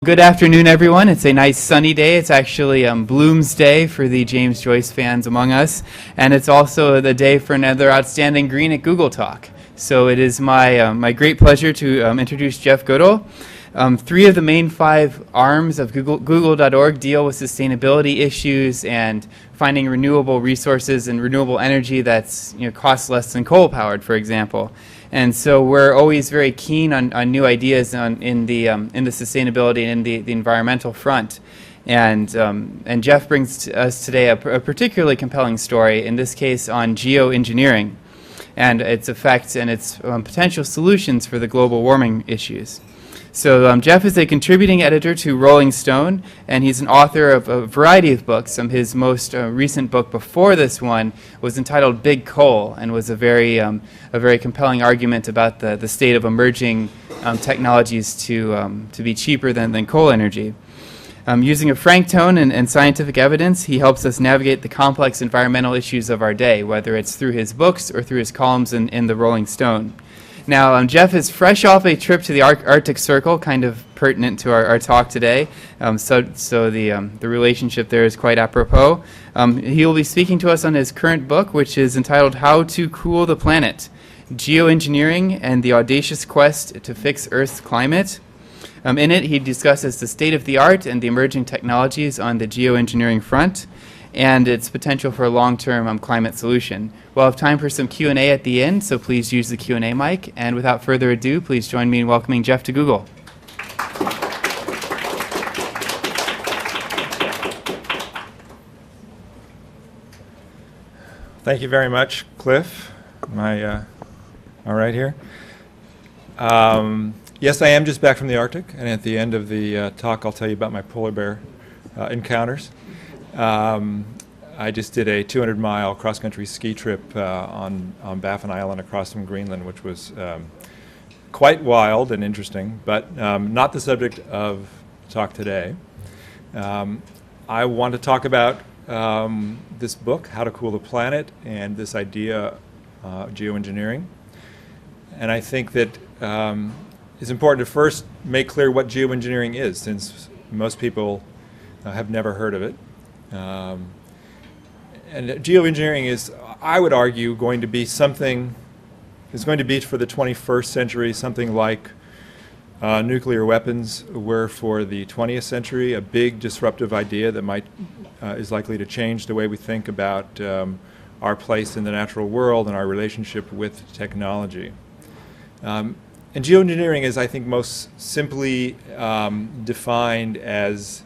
Good afternoon, everyone. It's a nice sunny day. It's actually Bloom's Day for the James Joyce fans among us, and it's also the day for another outstanding green at Google Talk. So it is my great pleasure to introduce Jeff Goodell. Three of the main 5 arms of Google.org deal with sustainability issues and finding renewable resources and renewable energy that's costs less than coal-powered, for example. And so we're always very keen on new ideas in the sustainability and in the environmental front. And Jeff brings to us today a particularly compelling story, in this case on geoengineering and its effects and its potential solutions for the global warming issues. So Jeff is a contributing editor to Rolling Stone, and he's an author of a variety of books. His most recent book before this one was entitled Big Coal, and was a very compelling argument about the state of emerging technologies to be cheaper than coal energy. Using a frank tone and scientific evidence, he helps us navigate the complex environmental issues of our day, whether it's through his books or through his columns in the Rolling Stone. Now, Jeff is fresh off a trip to the Arctic Circle, kind of pertinent to our talk today, so the relationship there is quite apropos. He will be speaking to us on his current book, which is entitled How to Cool the Planet, Geoengineering and the Audacious Quest to Fix Earth's Climate. In it, he discusses the state of the art and the emerging technologies on the geoengineering front, and its potential for a long-term climate solution. We'll have time for some Q&A at the end, so please use the Q&A mic. And without further ado, please join me in welcoming Jeff to Google. Thank you very much, Cliff. Am I all right here? Yes, I am just back from the Arctic, and at the end of the talk, I'll tell you about my polar bear encounters. I just did a 200-mile cross-country ski trip on Baffin Island across from Greenland, which was quite wild and interesting, but not the subject of talk today. I want to talk about this book, How to Cool the Planet, and this idea of geoengineering. And I think that it's important to first make clear what geoengineering is, since most people have never heard of it. And geoengineering is, I would argue, going to be something, is going to be for the 21st century something like nuclear weapons were for the 20th century, a big disruptive idea that might is likely to change the way we think about our place in the natural world and our relationship with technology. And geoengineering is, I think, most simply defined as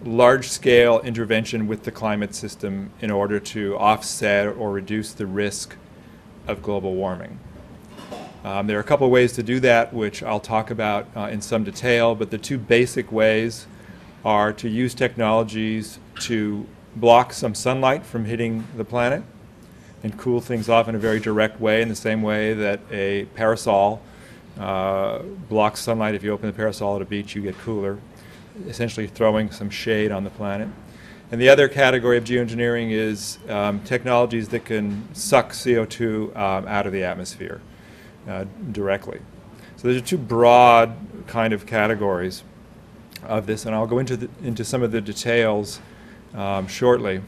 large-scale intervention with the climate system in order to offset or reduce the risk of global warming. There are a couple of ways to do that, which I'll talk about in some detail, but the 2 basic ways are to use technologies to block some sunlight from hitting the planet and cool things off in a very direct way, in the same way that a parasol blocks sunlight. If you open the parasol at a beach, you get cooler, essentially throwing some shade on the planet. And the other category of geoengineering is technologies that can suck CO2 out of the atmosphere directly. So there's 2 broad kind of categories of this, and I'll go into some of the details shortly.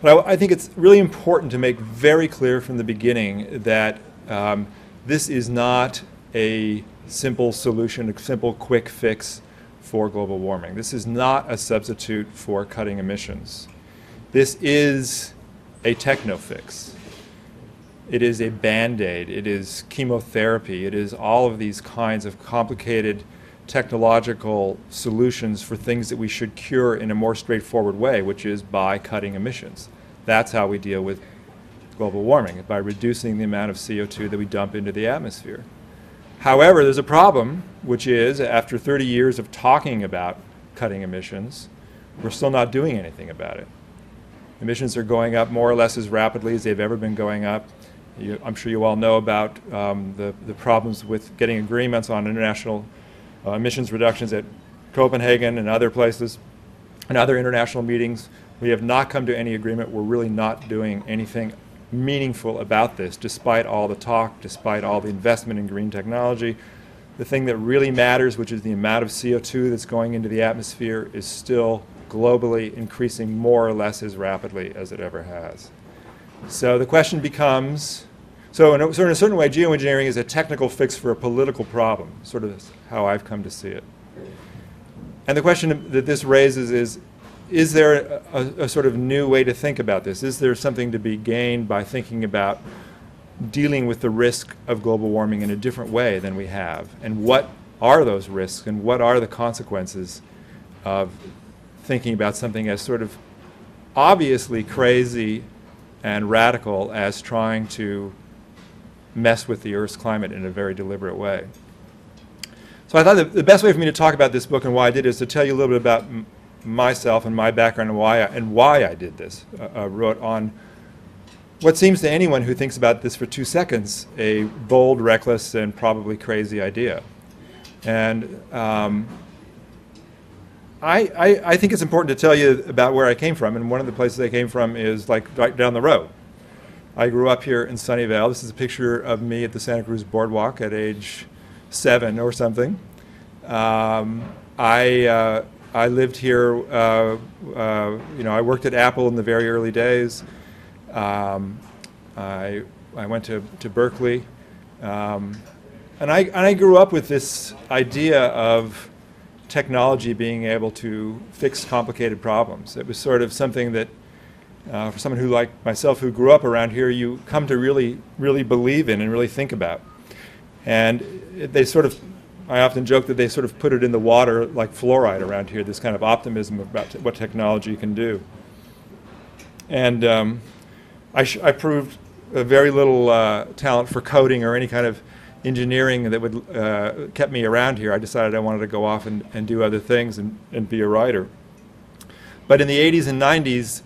But I think it's really important to make very clear from the beginning that this is not a simple solution, a simple quick fix for global warming. This is not a substitute for cutting emissions. This is a techno fix. It is a band-aid. It is chemotherapy. It is all of these kinds of complicated technological solutions for things that we should cure in a more straightforward way, which is by cutting emissions. That's how we deal with global warming, by reducing the amount of CO2 that we dump into the atmosphere. However, there's a problem, which is, after 30 years of talking about cutting emissions, we're still not doing anything about it. Emissions are going up more or less as rapidly as they've ever been going up. I'm sure you all know about the problems with getting agreements on international emissions reductions at Copenhagen and other places and other international meetings. We have not come to any agreement. We're really not doing anything meaningful about this, despite all the talk, despite all the investment in green technology. the thing that really matters, which is the amount of CO2 that's going into the atmosphere, is still globally increasing more or less as rapidly as it ever has. So the question becomes, so in a certain way, geoengineering is a technical fix for a political problem, sort of how I've come to see it. And the question that this raises is there a sort of new way to think about this? Is there something to be gained by thinking about dealing with the risk of global warming in a different way than we have? And what are those risks, and what are the consequences of thinking about something as sort of obviously crazy and radical as trying to mess with the Earth's climate in a very deliberate way? So I thought that the best way for me to talk about this book and why I did it is to tell you a little bit about myself and my background and why I did this. I wrote on what seems to anyone who thinks about this for 2 seconds a bold, reckless, and probably crazy idea. And I think it's important to tell you about where I came from, and one of the places I came from is like right down the road. I grew up here in Sunnyvale. This is a picture of me at the Santa Cruz Boardwalk at age 7 or something. I lived here, I worked at Apple in the very early days. I went to Berkeley. And I grew up with this idea of technology being able to fix complicated problems. It was sort of something that, for someone who, like myself, who grew up around here, you come to really, really believe in and really think about. And they sort of, I often joke that they sort of put it in the water like fluoride around here, this kind of optimism about what technology can do. And I proved very little talent for coding or any kind of engineering that would kept me around here. I decided I wanted to go off and do other things and be a writer. But in the 80s and 90s,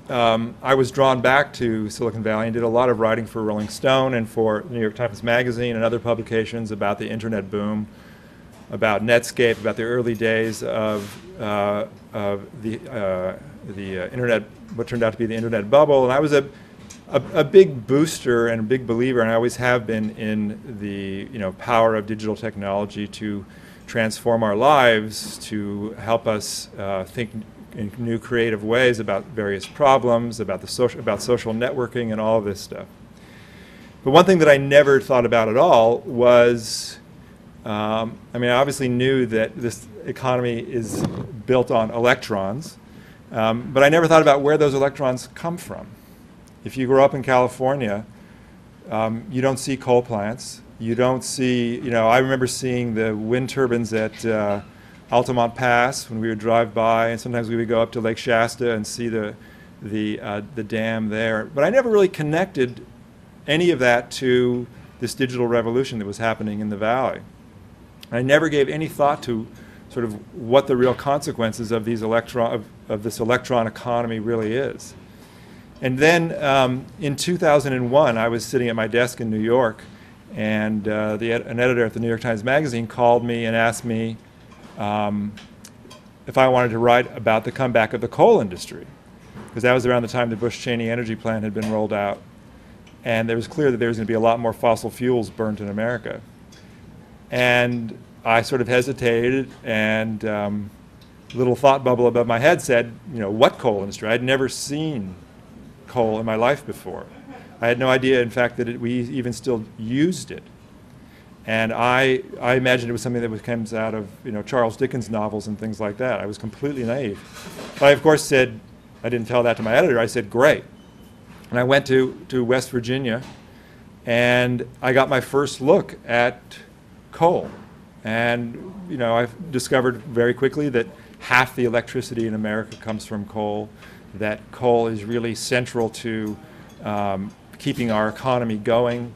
I was drawn back to Silicon Valley and did a lot of writing for Rolling Stone and for the New York Times Magazine and other publications about the internet boom, about Netscape, about the early days of the internet, what turned out to be the internet bubble. And I was a big booster and a big believer, and I always have been, in the power of digital technology to transform our lives, to help us think in new creative ways about various problems, about social networking and all of this stuff. But one thing that I never thought about at all was, I obviously knew that this economy is built on electrons, but I never thought about where those electrons come from. If you grow up in California, you don't see coal plants. You don't see, I remember seeing the wind turbines at Altamont Pass when we would drive by, and sometimes we would go up to Lake Shasta and see the dam there. But I never really connected any of that to this digital revolution that was happening in the valley. I never gave any thought to sort of what the real consequences of these of this electron economy really is. And then in 2001, I was sitting at my desk in New York, and an editor at the New York Times Magazine called me and asked me if I wanted to write about the comeback of the coal industry, because that was around the time the Bush-Cheney energy plan had been rolled out, and it was clear that there was going to be a lot more fossil fuels burnt in America. And I sort of hesitated, and a little thought bubble above my head said, what coal industry? I'd never seen coal in my life before. I had no idea, in fact, that we even still used it. And I imagined it was something that comes out of Charles Dickens novels and things like that. I was completely naive. But I, of course, said, I didn't tell that to my editor, I said, great. And I went to West Virginia, and I got my first look at coal. And I've discovered very quickly that half the electricity in America comes from coal, that coal is really central to keeping our economy going.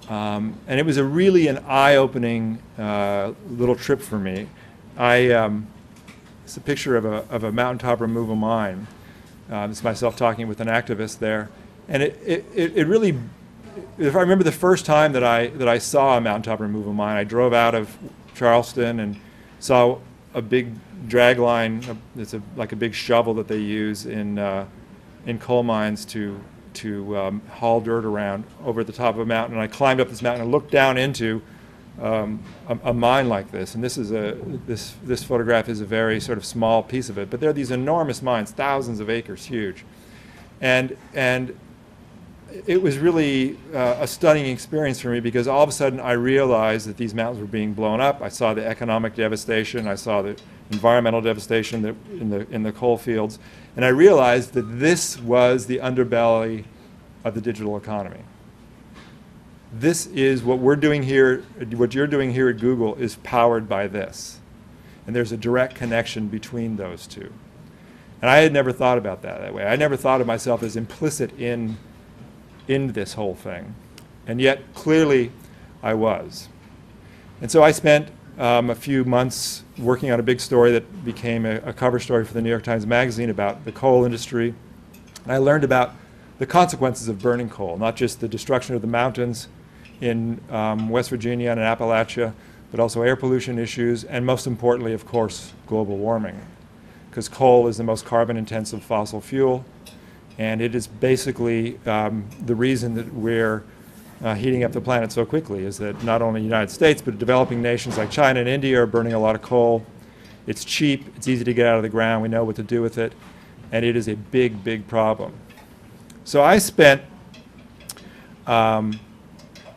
And it was really an eye-opening little trip for me. It's a picture of a mountaintop removal mine. It's myself talking with an activist there. And it really, if I remember the first time that I saw a mountaintop removal mine, I drove out of Charleston and saw a big drag line. It's like a big shovel that they use in coal mines to haul dirt around over the top of a mountain. And I climbed up this mountain and looked down into a mine like this, and this photograph is a very sort of small piece of it, but there are these enormous mines, thousands of acres, huge, and it was really a stunning experience for me, because all of a sudden I realized that these mountains were being blown up. I saw the economic devastation, I saw the environmental devastation that in the coal fields, and I realized that this was the underbelly of the digital economy. This is what we're doing here, what you're doing here at Google is powered by this. And there's a direct connection between those two. And I had never thought about that way. I never thought of myself as implicit in this whole thing. And yet, clearly, I was. And so I spent a few months working on a big story that became a cover story for the New York Times Magazine about the coal industry. And I learned about the consequences of burning coal, not just the destruction of the mountains in West Virginia and in Appalachia, but also air pollution issues, and most importantly, of course, global warming. Because coal is the most carbon-intensive fossil fuel, and it is basically the reason that we're heating up the planet so quickly, is that not only the United States, but developing nations like China and India are burning a lot of coal. It's cheap, it's easy to get out of the ground, we know what to do with it, and it is a big, big problem. So I spent, I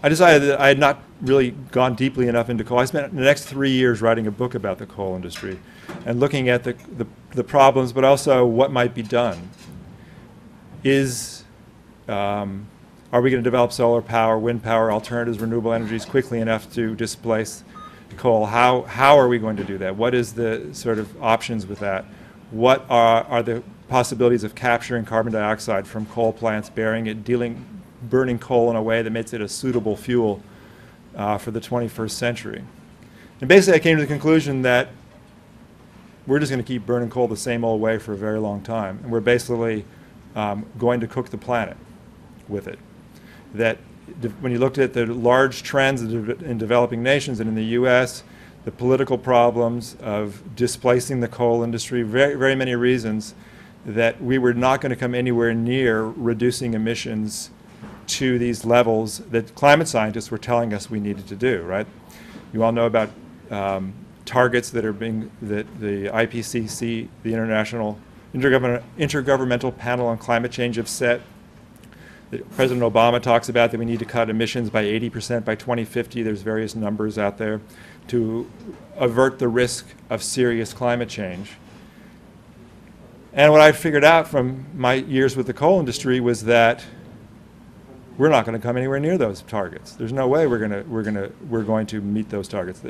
decided that I had not really gone deeply enough into coal. I spent the next 3 years writing a book about the coal industry and looking at the problems, but also what might be done. Are we going to develop solar power, wind power, alternatives, renewable energies quickly enough to displace coal? How are we going to do that? What is the sort of options with that? What are the possibilities of capturing carbon dioxide from coal plants, burying it, burning coal in a way that makes it a suitable fuel for the 21st century? And basically I came to the conclusion that we're just going to keep burning coal the same old way for a very long time. And we're basically going to cook the planet with it. That when you looked at the large trends in developing nations and in the US, the political problems of displacing the coal industry, very, very many reasons that we were not going to come anywhere near reducing emissions to these levels that climate scientists were telling us we needed to do, right? You all know about targets that the IPCC, the International Intergovernmental Panel on Climate Change, have set. That President Obama talks about that we need to cut emissions by 80% by 2050. There's various numbers out there to avert the risk of serious climate change. And what I figured out from my years with the coal industry was that we're not going to come anywhere near those targets. There's no way we're going to meet those targets.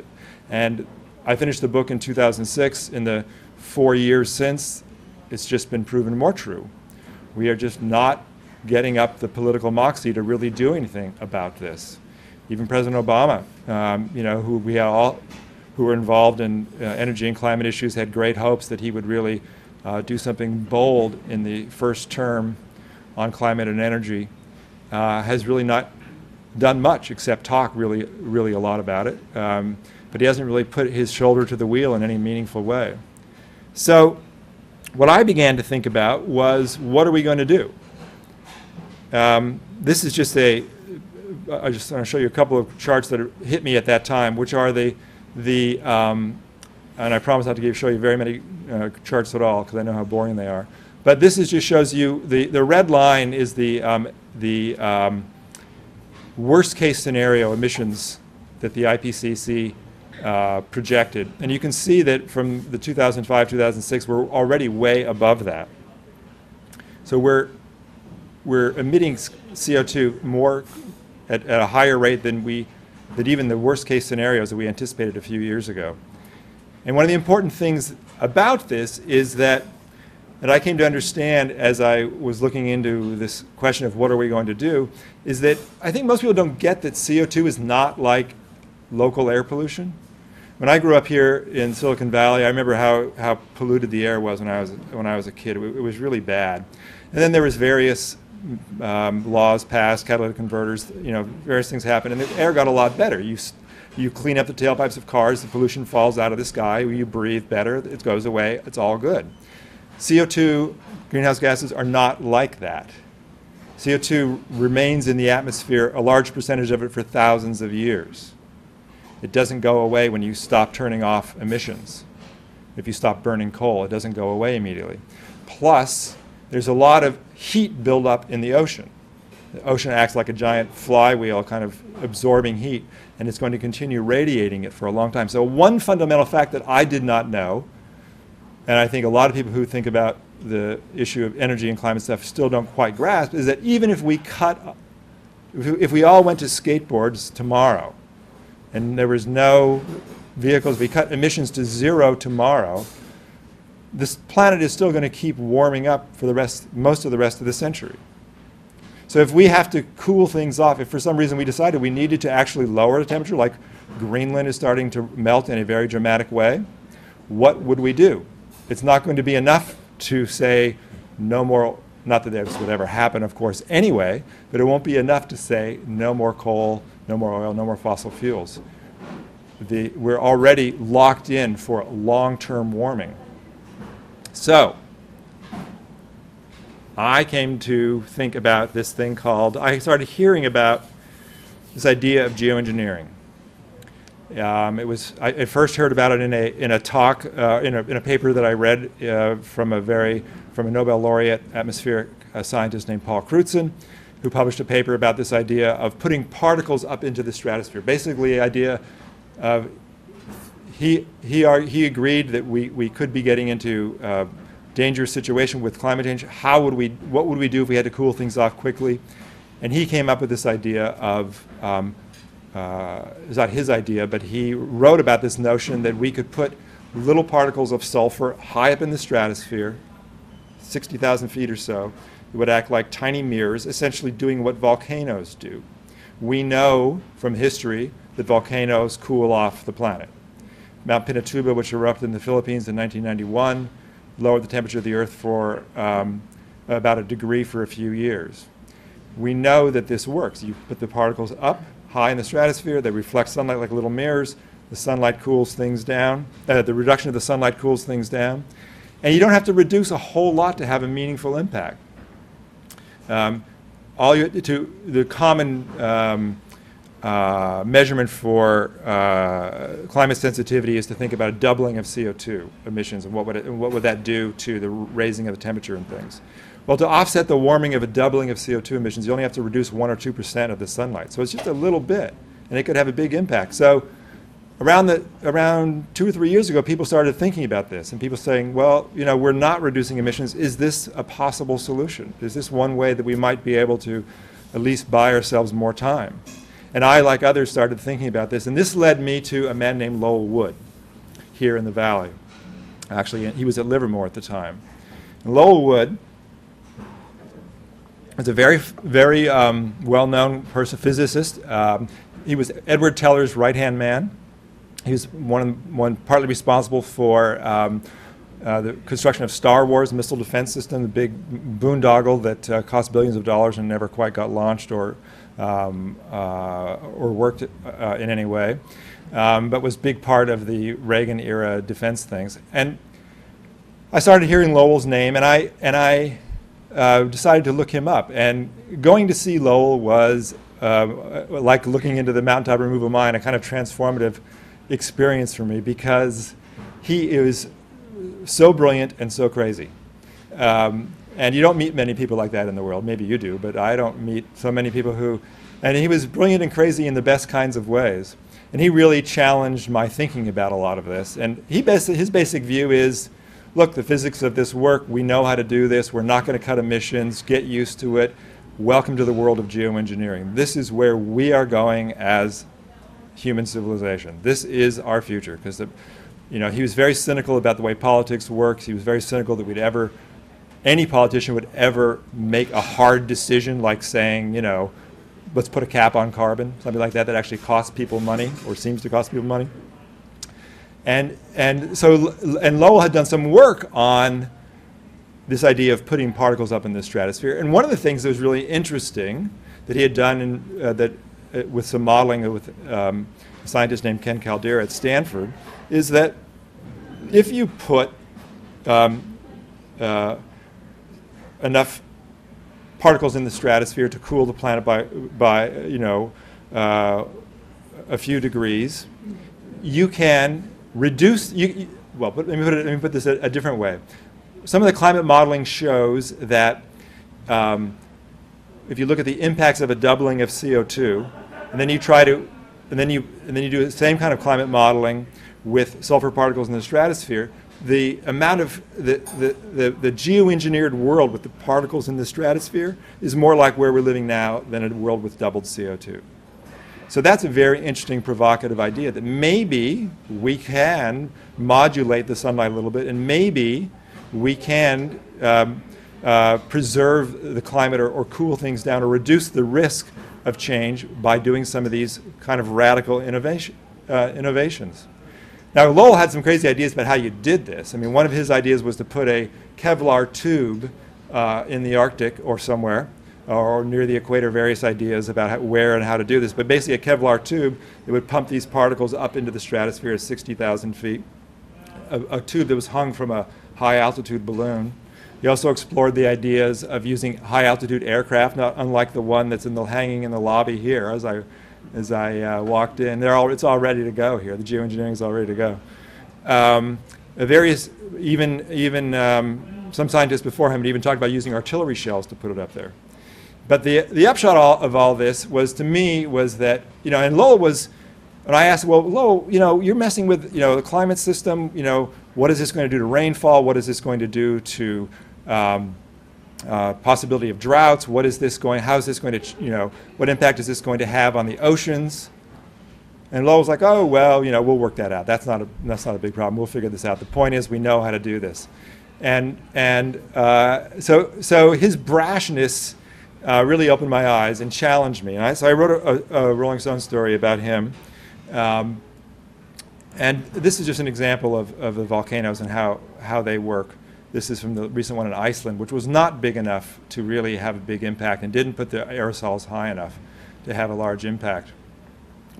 And I finished the book in 2006. In the 4 years since, it's just been proven more true. We are just not getting up the political moxie to really do anything about this. Even President Obama, who were involved in energy and climate issues, had great hopes that he would really do something bold in the first term on climate and energy. Has really not done much except talk really a lot about it. But he hasn't really put his shoulder to the wheel in any meaningful way. So what I began to think about was, what are we going to do? This is just I just want to show you a couple of charts that hit me at that time, which are and I promise not to show you very many charts at all, because I know how boring they are. But this just shows you, the red line is the worst case scenario emissions that the IPCC projected. And you can see that from the 2005-2006, we're already way above that. So we're emitting CO2 more at a higher rate than even the worst case scenarios that we anticipated a few years ago. And one of the important things about this is that I came to understand as I was looking into this question of what are we going to do, is that I think most people don't get that CO2 is not like local air pollution. When I grew up here in Silicon Valley, I remember how polluted the air was when I was a kid. It was really bad. And then there was various laws passed, catalytic converters, various things happened, and the air got a lot better. You clean up the tailpipes of cars, the pollution falls out of the sky, you breathe better, it goes away, it's all good. CO2, greenhouse gases, are not like that. CO2 remains in the atmosphere, a large percentage of it, for thousands of years. It doesn't go away when you stop turning off emissions. If you stop burning coal, it doesn't go away immediately. Plus, there's a lot of heat buildup in the ocean. The ocean acts like a giant flywheel, kind of absorbing heat, and it's going to continue radiating it for a long time. So one fundamental fact that I did not know, and I think a lot of people who think about the issue of energy and climate stuff still don't quite grasp, is that even if we if we all went to skateboards tomorrow, and there was no vehicles, we cut emissions to zero tomorrow, this planet is still going to keep warming up for most of the rest of the century. So if we have to cool things off, if for some reason we decided we needed to actually lower the temperature, like Greenland is starting to melt in a very dramatic way, what would we do? It's not going to be enough to say no more, not that this would ever happen, of course, anyway, but it won't be enough to say no more coal, no more oil, no more fossil fuels. We're already locked in for long-term warming. So I came to think about this thing I started hearing about this idea of geoengineering. I first heard about it in a talk, in a paper that I read from a Nobel laureate atmospheric scientist named Paul Crutzen, who published a paper about this idea of putting particles up into the stratosphere. Basically, the idea of he agreed that we could be getting into a dangerous situation with climate change. What would we do if we had to cool things off quickly? And he came up with this idea of it's not his idea, but he wrote about this notion that we could put little particles of sulfur high up in the stratosphere, 60,000 feet or so. It would act like tiny mirrors, essentially doing what volcanoes do. We know from history that volcanoes cool off the planet. Mount Pinatubo, which erupted in the Philippines in 1991, lowered the temperature of the Earth for about 1 degree for a few years. We know that this works. You put the particles up high in the stratosphere, they reflect sunlight like little mirrors, the sunlight cools things down, the reduction of the sunlight cools things down, and you don't have to reduce a whole lot to have a meaningful impact. The common measurement for climate sensitivity is to think about a doubling of CO2 emissions and what would that do to the raising of the temperature and things. Well, to offset the warming of a doubling of CO2 emissions, you only have to reduce 1 or 2% of the sunlight. So it's just a little bit, and it could have a big impact. So around 2 or 3 years ago, people started thinking about this, and people saying, well, we're not reducing emissions. Is this a possible solution? Is this one way that we might be able to at least buy ourselves more time? And I, like others, started thinking about this, and this led me to a man named Lowell Wood here in the valley. Actually, he was at Livermore at the time. And Lowell Wood was a very, very well-known physicist. He was Edward Teller's right-hand man. He was partly responsible for the construction of Star Wars missile defense system, the big boondoggle that cost billions of dollars and never quite got launched or worked in any way, but was a big part of the Reagan-era defense things. And I started hearing Lowell's name, and I decided to look him up. And going to see Lowell was like looking into the Mountaintop removal mine, a kind of transformative experience for me, because he is so brilliant and so crazy. And you don't meet many people like that in the world. Maybe you do, but I don't meet so many people who... And he was brilliant and crazy in the best kinds of ways. And he really challenged my thinking about a lot of this. And his basic view is, look, the physics of this work, we know how to do this. We're not going to cut emissions. Get used to it. Welcome to the world of geoengineering. This is where we are going as human civilization. This is our future. Because he was very cynical about the way politics works. He was very cynical that any politician would ever make a hard decision like saying, let's put a cap on carbon, something like that actually costs people money or seems to cost people money. And Lowell had done some work on this idea of putting particles up in the stratosphere. And one of the things that was really interesting that he had done with some modeling with a scientist named Ken Caldeira at Stanford is that if you put enough particles in the stratosphere to cool the planet by a few degrees, you can reduce, well, let me put this a different way. Some of the climate modeling shows that if you look at the impacts of a doubling of CO2, and then you try to, and then you do the same kind of climate modeling with sulfur particles in the stratosphere, the amount of the geoengineered world with the particles in the stratosphere is more like where we're living now than a world with doubled CO2. So that's a very interesting, provocative idea that maybe we can modulate the sunlight a little bit, and maybe we can preserve the climate or cool things down or reduce the risk of change by doing some of these kind of radical innovations. Now, Lowell had some crazy ideas about how you did this. I mean, one of his ideas was to put a Kevlar tube in the Arctic or somewhere, or near the equator, various ideas about where and how to do this. But basically a Kevlar tube that would pump these particles up into the stratosphere at 60,000 feet, a tube that was hung from a high-altitude balloon. He also explored the ideas of using high-altitude aircraft, not unlike the one that's hanging in the lobby here as I walked in. It's all ready to go here. The geoengineering is all ready to go. Some scientists before him had even talked about using artillery shells to put it up there. But the upshot of all this was, to me, was that, and Lowell was, and I asked, well, Lowell, you're messing with, the climate system, what is this going to do to rainfall? What is this going to do to possibility of droughts? How is this going to, what impact is this going to have on the oceans? And Lowell was like, oh, well, we'll work that out. That's not a big problem. We'll figure this out. The point is, we know how to do this. So his brashness really opened my eyes and challenged me. And so I wrote a Rolling Stone story about him. And this is just an example of the volcanoes and how they work. This is from the recent one in Iceland, which was not big enough to really have a big impact and didn't put the aerosols high enough to have a large impact.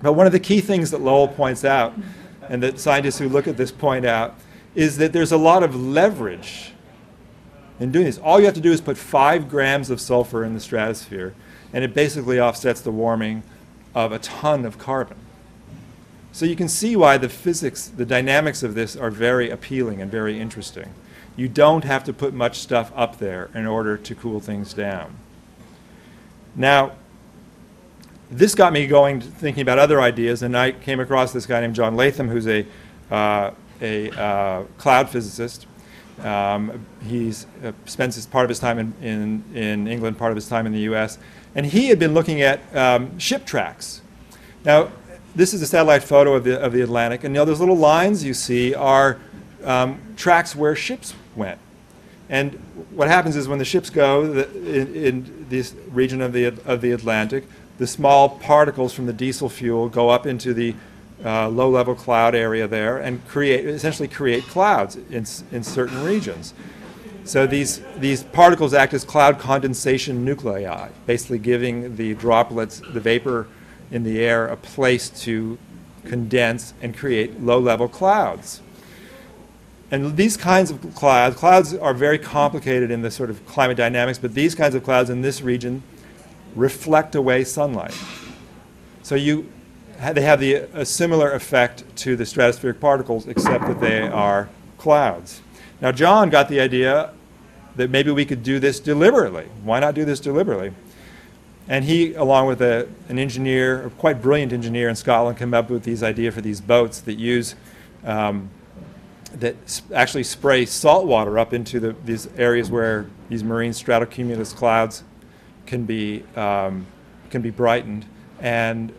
But one of the key things that Lowell points out, and that scientists who look at this point out, is that there's a lot of leverage in doing this. All you have to do is put 5 grams of sulfur in the stratosphere, and it basically offsets the warming of a ton of carbon. So you can see why the physics, the dynamics of this are very appealing and very interesting. You don't have to put much stuff up there in order to cool things down. Now, this got me going, thinking about other ideas, and I came across this guy named John Latham, who's a cloud physicist. He's spends part of his time in England, part of his time in the U.S., and he had been looking at ship tracks. Now, this is a satellite photo of the Atlantic, and those little lines you see are tracks where ships went. And what happens is when the ships go in this region of the Atlantic, the small particles from the diesel fuel go up into the low-level cloud area there and essentially create clouds in certain regions. So these particles act as cloud condensation nuclei, basically giving the droplets, the vapor in the air, a place to condense and create low-level clouds. And these kinds of clouds are very complicated in the sort of climate dynamics, but these kinds of clouds in this region reflect away sunlight. So they have a similar effect to the stratospheric particles, except that they are clouds. Now, John got the idea that maybe we could do this deliberately. Why not do this deliberately? And he, along with an engineer, a quite brilliant engineer in Scotland, came up with these idea for these boats that use actually spray salt water up into these areas where these marine stratocumulus clouds can be brightened, and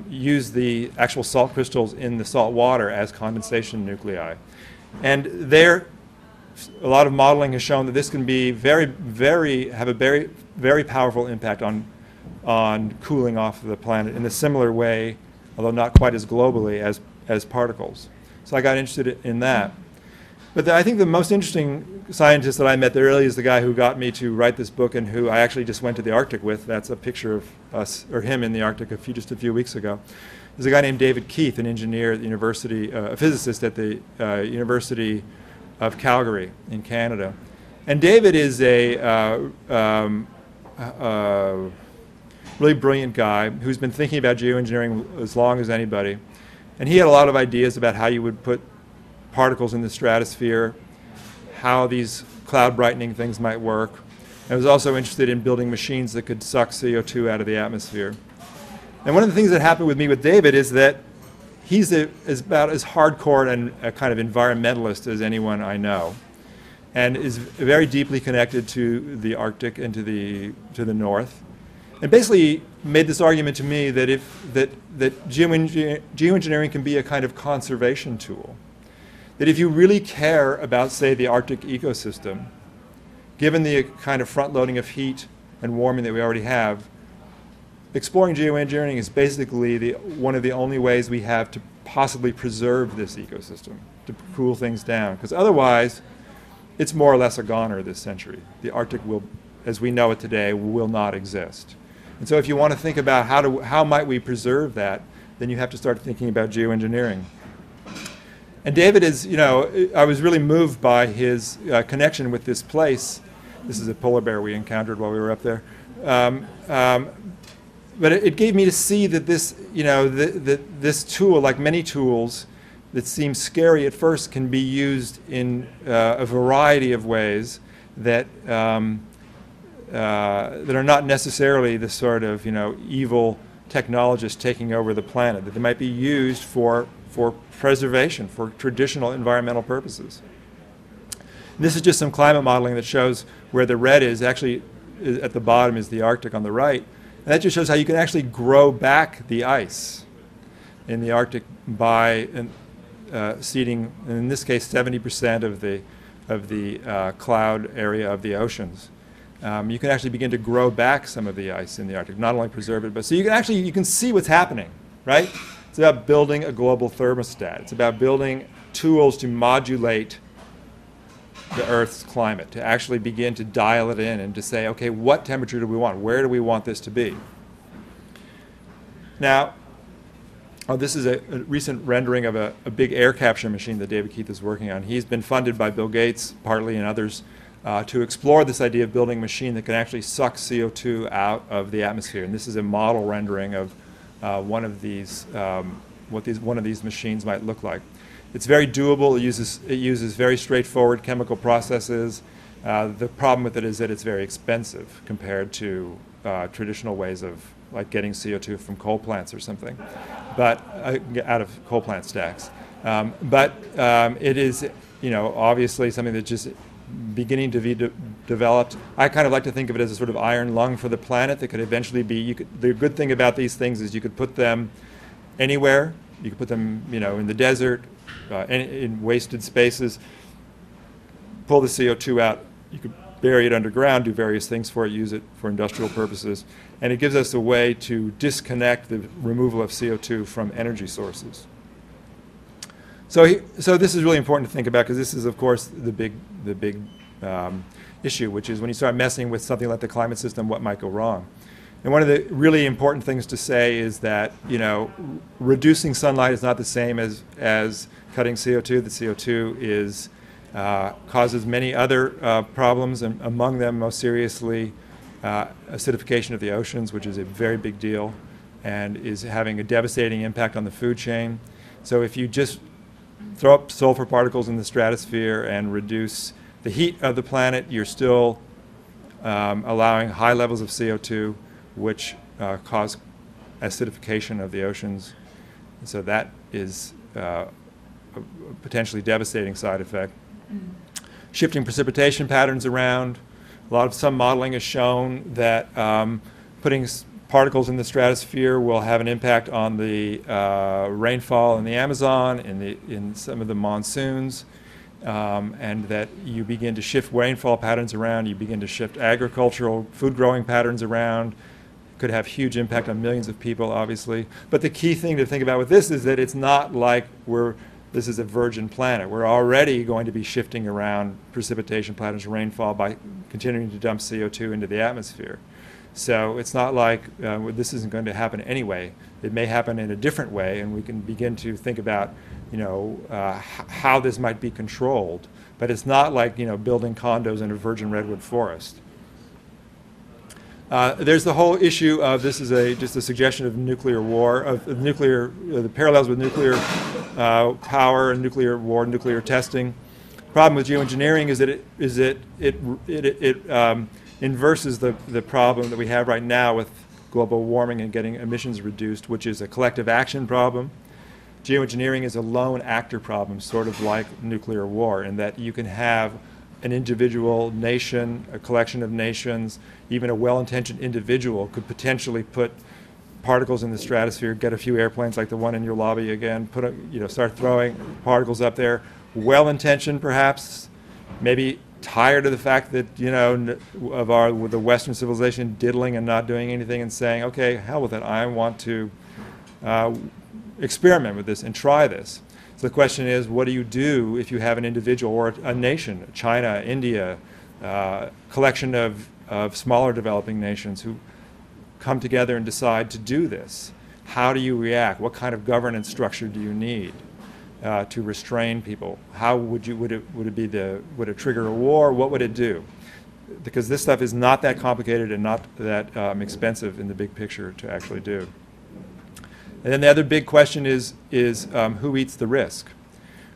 use the actual salt crystals in the salt water as condensation nuclei. And a lot of modeling has shown that this can be have a very, very powerful impact on cooling off the planet in a similar way, although not quite as globally as particles. So I got interested in that. But I think the most interesting scientist that I met there really is the guy who got me to write this book and who I actually just went to the Arctic with. That's a picture of us, or him in the Arctic just a few weeks ago. There's a guy named David Keith, an engineer at the university, a physicist at the University of Calgary in Canada. And David is really brilliant guy who's been thinking about geoengineering as long as anybody. And he had a lot of ideas about how you would put particles in the stratosphere, how these cloud brightening things might work. I was also interested in building machines that could suck CO2 out of the atmosphere. And one of the things that happened with me with David is that he's about as hardcore and a kind of environmentalist as anyone I know, and is very deeply connected to the Arctic and to the north. And basically made this argument to me that that geoengineering can be a kind of conservation tool. That if you really care about, say, the Arctic ecosystem, given the kind of front-loading of heat and warming that we already have, exploring geoengineering is basically one of the only ways we have to possibly preserve this ecosystem, to cool things down. Because otherwise, it's more or less a goner this century. The Arctic will, as we know it today, will not exist. And so if you want to think about how might we preserve that, then you have to start thinking about geoengineering. And David is, I was really moved by his connection with this place. This is a polar bear we encountered while we were up there. But it gave me to see that this, this tool, like many tools that seem scary at first, can be used in a variety of ways that that are not necessarily the sort of evil technologists taking over the planet. That they might be used for preservation, for traditional environmental purposes. And this is just some climate modeling that shows where the red is. Actually, at the bottom is the Arctic on the right. And that just shows how you can actually grow back the ice in the Arctic by seeding, in this case, 70% of the cloud area of the oceans. You can actually begin to grow back some of the ice in the Arctic, not only preserve it, but so you can see what's happening, right? It's about building a global thermostat. It's about building tools to modulate the Earth's climate, to actually begin to dial it in and to say, okay, what temperature do we want? Where do we want this to be? Now, this is a recent rendering of a big air capture machine that David Keith is working on. He's been funded by Bill Gates, partly, and others, to explore this idea of building a machine that can actually suck CO2 out of the atmosphere. And this is a model rendering of one of these, what one of these machines might look like. It's very doable. It uses very straightforward chemical processes. The problem with it is that it's very expensive compared to traditional ways of like getting CO2 from coal plants or something, but out of coal plant stacks. It is, obviously something that's just beginning to be developed. I kind of like to think of it as a sort of iron lung for the planet that could eventually be. The good thing about these things is you could put them anywhere. You could put them, in the desert, in wasted spaces. Pull the CO2 out. You could bury it underground, do various things for it, use it for industrial purposes, and it gives us a way to disconnect the removal of CO2 from energy sources. So this is really important to think about, because this is, of course, the big issue, which is when you start messing with something like the climate system, what might go wrong. And one of the really important things to say is that reducing sunlight is not the same as cutting CO2. The CO2 causes many other problems, and among them, most seriously, acidification of the oceans, which is a very big deal, and is having a devastating impact on the food chain. So if you just throw up sulfur particles in the stratosphere and reduce the heat of the planet, you're still allowing high levels of CO2, which cause acidification of the oceans. And so that is a potentially devastating side effect. Shifting precipitation patterns around. Some modeling has shown that putting particles in the stratosphere will have an impact on the rainfall in the Amazon, in some of the monsoons, and that you begin to shift rainfall patterns around, you begin to shift agricultural food growing patterns around. Could have huge impact on millions of people, obviously. But the key thing to think about with this is that it's not like this is a virgin planet. We're already going to be shifting around precipitation patterns, rainfall, by continuing to dump CO2 into the atmosphere. So it's not like this isn't going to happen anyway. It may happen in a different way, and we can begin to think about, how this might be controlled. But it's not like, building condos in a virgin redwood forest. There's the whole issue of this is just a suggestion of nuclear war, of nuclear, the parallels with nuclear power and nuclear war, nuclear testing. Problem with geoengineering is that it inverses the problem that we have right now with global warming and getting emissions reduced, which is a collective action problem. Geoengineering is a lone actor problem, sort of like nuclear war, in that you can have an individual nation, a collection of nations, even a well-intentioned individual could potentially put particles in the stratosphere, get a few airplanes like the one in your lobby again, start throwing particles up there. Well-intentioned, perhaps, maybe tired of the fact that, with the Western civilization diddling and not doing anything and saying, okay, hell with it, I want to experiment with this and try this. So the question is, what do you do if you have an individual or a nation, China, India, collection of smaller developing nations who come together and decide to do this? How do you react? What kind of governance structure do you need to restrain people? How would it trigger a war? What would it do? Because this stuff is not that complicated and not that expensive in the big picture to actually do. And then the other big question is who eats the risk,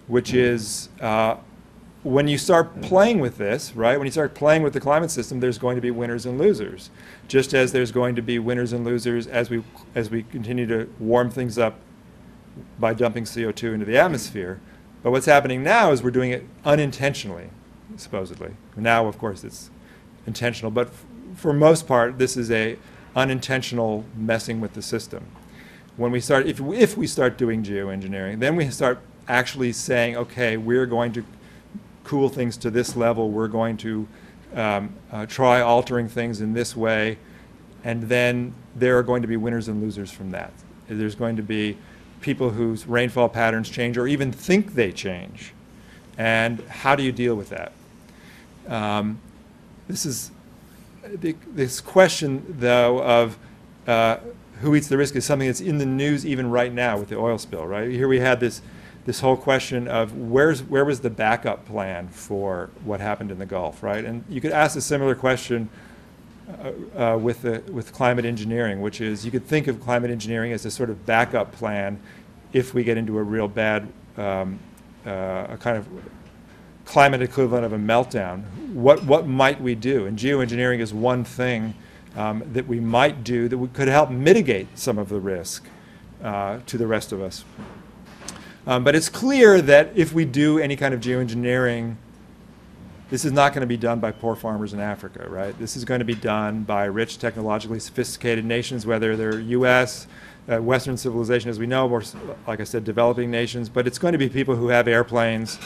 which is when you start playing with this, right? When you start playing with the climate system, there's going to be winners and losers, just as there's going to be winners and losers as we continue to warm things up by dumping CO2 into the atmosphere. But what's happening now is we're doing it unintentionally, supposedly. Now, of course, it's intentional, but for most part, this is a unintentional messing with the system. When we start, if we start doing geoengineering, then we start actually saying, okay, we're going to cool things to this level, we're going to try altering things in this way, and then there are going to be winners and losers from that. There's going to be people whose rainfall patterns change or even think they change. And how do you deal with that? This question, though, of who eats the risk is something that's in the news even right now with the oil spill, right? Here we had this whole question of where was the backup plan for what happened in the Gulf, right? And you could ask a similar question with climate engineering, which is you could think of climate engineering as a sort of backup plan if we get into a real bad a kind of climate equivalent of a meltdown. What might we do? And geoengineering is one thing that we might do that could help mitigate some of the risk to the rest of us. But it's clear that if we do any kind of geoengineering, this is not going to be done by poor farmers in Africa, right? This is going to be done by rich, technologically sophisticated nations, whether they're U.S., Western civilization as we know, or, like I said, developing nations. But it's going to be people who have airplanes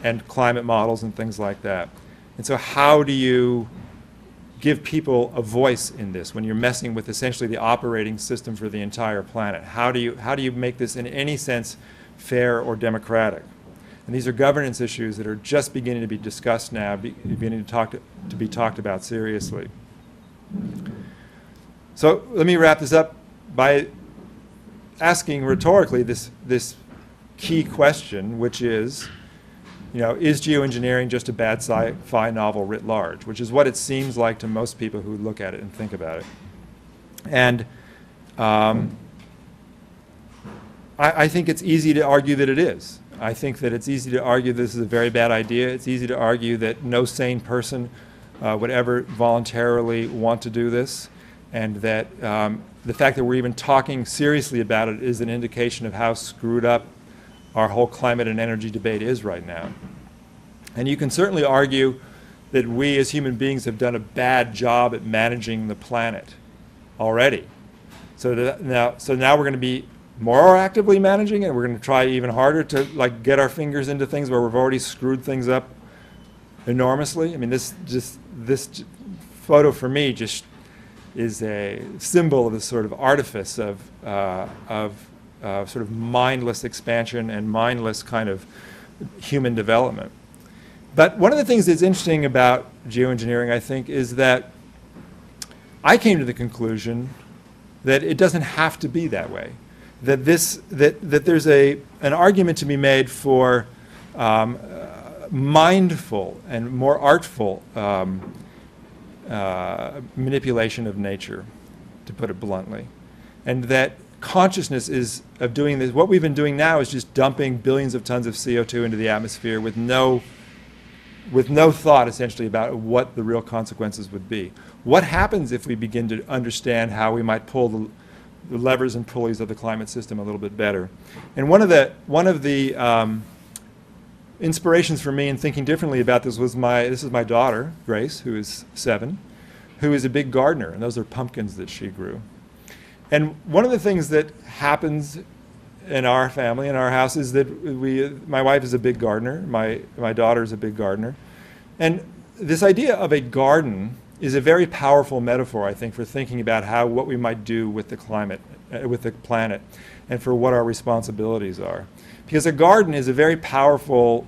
and climate models and things like that. And so how do you give people a voice in this when you're messing with essentially the operating system for the entire planet? How do you make this in any sense fair or democratic? And these are governance issues that are just beginning to be discussed now, beginning to be talked about seriously. So let me wrap this up by asking rhetorically this key question, which is, is geoengineering just a bad sci-fi novel writ large, which is what it seems like to most people who look at it and think about it. And I think it's easy to argue that it is. I think that it's easy to argue this is a very bad idea. It's easy to argue that no sane person would ever voluntarily want to do this, and that the fact that we're even talking seriously about it is an indication of how screwed up our whole climate and energy debate is right now. And you can certainly argue that we as human beings have done a bad job at managing the planet already. So now we're going to be more actively managing it, and we're going to try even harder to get our fingers into things where we've already screwed things up enormously. I mean, this photo for me just is a symbol of this sort of artifice of sort of mindless expansion and mindless kind of human development. But one of the things that's interesting about geoengineering, I think, is that I came to the conclusion that it doesn't have to be that way. That there's an argument to be made for mindful and more artful manipulation of nature, to put it bluntly. And that consciousness is of doing this. What we've been doing now is just dumping billions of tons of CO2 into the atmosphere with no thought, essentially, about what the real consequences would be. What happens if we begin to understand how we might pull the levers and pulleys of the climate system a little bit better? And one of the inspirations for me in thinking differently about this was this is my daughter, Grace, who is 7, who is a big gardener, and those are pumpkins that she grew. And one of the things that happens in our family, in our house, is that my wife is a big gardener, my daughter is a big gardener. And this idea of a garden is a very powerful metaphor, I think, for thinking about what we might do with the climate, with the planet, and for what our responsibilities are. Because a garden is a very powerful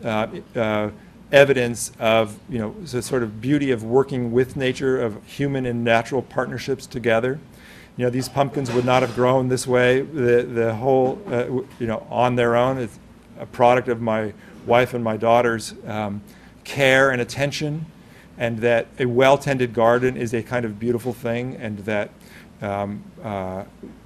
evidence of, the sort of beauty of working with nature, of human and natural partnerships together. These pumpkins would not have grown this way. The whole, on their own. It's a product of my wife and my daughter's care and attention, and that a well-tended garden is a kind of beautiful thing, and that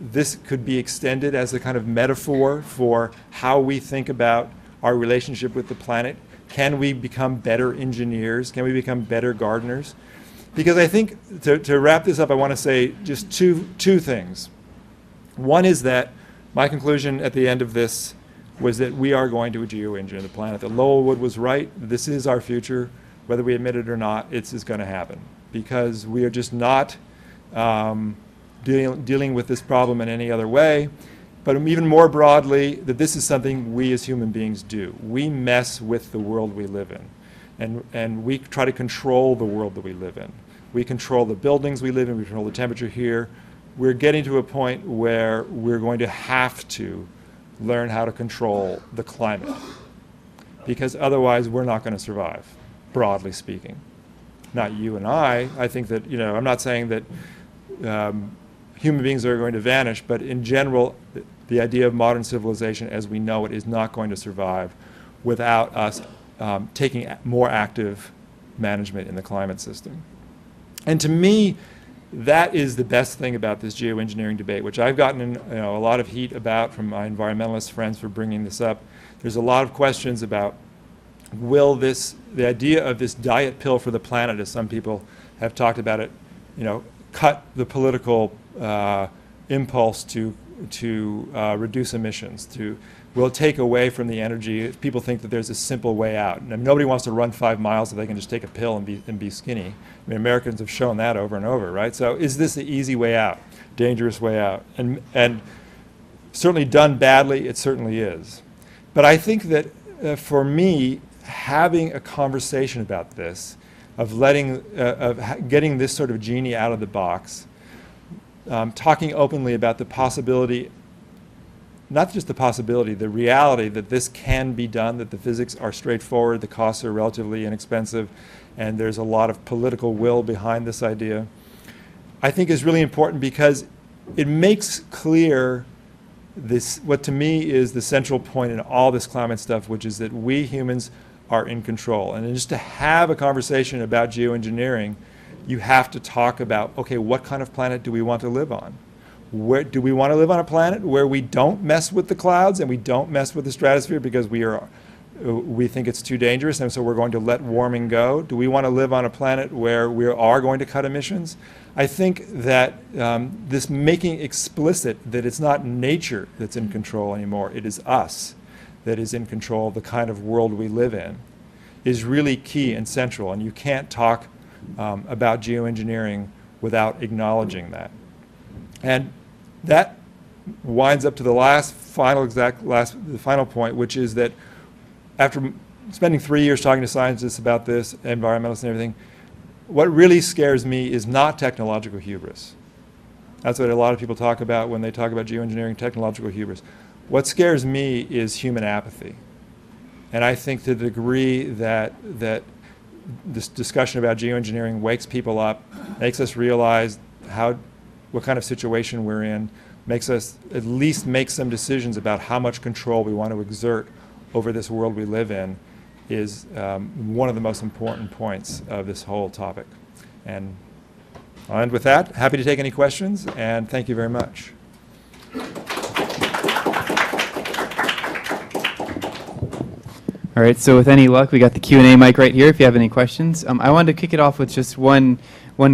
this could be extended as a kind of metaphor for how we think about our relationship with the planet. Can we become better engineers? Can we become better gardeners? Because I think, to wrap this up, I want to say just two things. One is that my conclusion at the end of this was that we are going to geoengineer the planet. That Lowell Wood was right. This is our future. Whether we admit it or not, it's going to happen. Because we are just not dealing with this problem in any other way. But even more broadly, that this is something we as human beings do. We mess with the world we live in. And we try to control the world that we live in. We control the buildings we live in, we control the temperature here. We're getting to a point where we're going to have to learn how to control the climate. Because otherwise we're not going to survive, broadly speaking. Not you and I. I think that, I'm not saying that human beings are going to vanish, but in general, the idea of modern civilization as we know it is not going to survive without us taking more active management in the climate system. And to me, that is the best thing about this geoengineering debate, which I've gotten in, a lot of heat about from my environmentalist friends for bringing this up. There's a lot of questions about the idea of this diet pill for the planet, as some people have talked about it, cut the political impulse to reduce emissions, will take away from the energy. People think that there's a simple way out. And nobody wants to run 5 miles if they can just take a pill and be skinny. I mean, Americans have shown that over and over, right? So is this the easy way out, dangerous way out? And certainly done badly, it certainly is. But I think that for me, having a conversation about this, of getting this sort of genie out of the box, talking openly about the possibility, not just the possibility, the reality that this can be done, that the physics are straightforward, the costs are relatively inexpensive, and there's a lot of political will behind this idea, I think is really important because it makes clear what to me is the central point in all this climate stuff, which is that we humans are in control. And just to have a conversation about geoengineering, you have to talk about, okay, what kind of planet do we want to live on? Do we want to live on a planet where we don't mess with the clouds and we don't mess with the stratosphere because we think it's too dangerous and so we're going to let warming go? Do we want to live on a planet where we are going to cut emissions? I think that this making explicit that it's not nature that's in control anymore, it is us that is in control of the kind of world we live in, is really key and central. And you can't talk about geoengineering without acknowledging that. And that winds up to the final point, which is that after spending 3 years talking to scientists about this, environmentalists and everything, what really scares me is not technological hubris. That's what a lot of people talk about when they talk about geoengineering, technological hubris. What scares me is human apathy. And I think to the degree that this discussion about geoengineering wakes people up, makes us realize what kind of situation we're in, makes us at least make some decisions about how much control we want to exert over this world we live in, is one of the most important points of this whole topic. And I'll end with that. Happy to take any questions, and thank you very much. All right, so with any luck, we got the Q&A mic right here if you have any questions. I wanted to kick it off with just one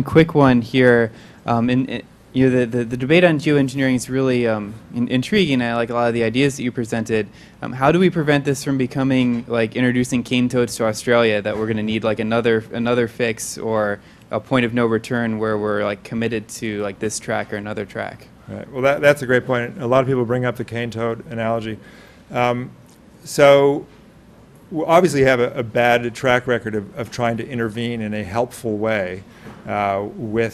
quick one here. The debate on geoengineering is really intriguing. I like a lot of the ideas that you presented. How do we prevent this from becoming like introducing cane toads to Australia, that we're going to need like another fix or a point of no return where we're like committed to like this track or another track? Right. Well, that's a great point. A lot of people bring up the cane toad analogy. So we obviously have a bad track record of trying to intervene in a helpful way to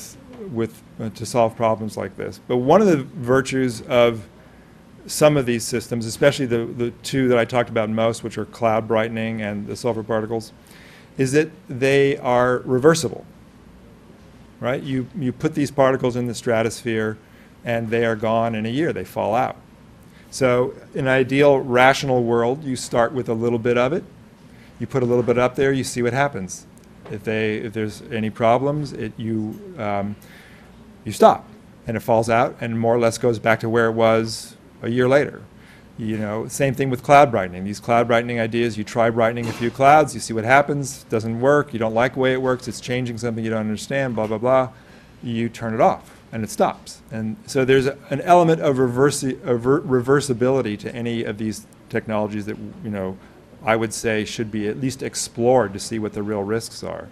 solve problems like this. But one of the virtues of some of these systems, especially the two that I talked about most, which are cloud brightening and the sulfur particles, is that they are reversible. Right? You put these particles in the stratosphere and they are gone in a year. They fall out. So in an ideal rational world, you start with a little bit of it. You put a little bit up there, you see what happens. If there's any problems, you stop, and it falls out and more or less goes back to where it was a year later. Same thing with cloud brightening. These cloud brightening ideas, you try brightening a few clouds, you see what happens, doesn't work, you don't like the way it works, it's changing something you don't understand, blah, blah, blah. You turn it off and it stops. And so there's an element of reversibility to any of these technologies that, I would say should be at least explored to see what the real risks are.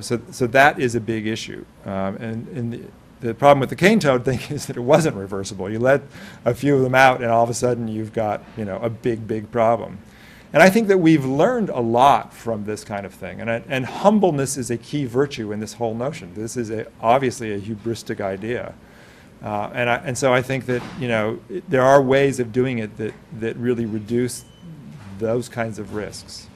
So that is a big issue. And the problem with the cane toad thing is that it wasn't reversible. You let a few of them out and all of a sudden you've got, a big, big problem. And I think that we've learned a lot from this kind of thing. And humbleness is a key virtue in this whole notion. This is obviously a hubristic idea. And so I think that, there are ways of doing it that really reduce those kinds of risks.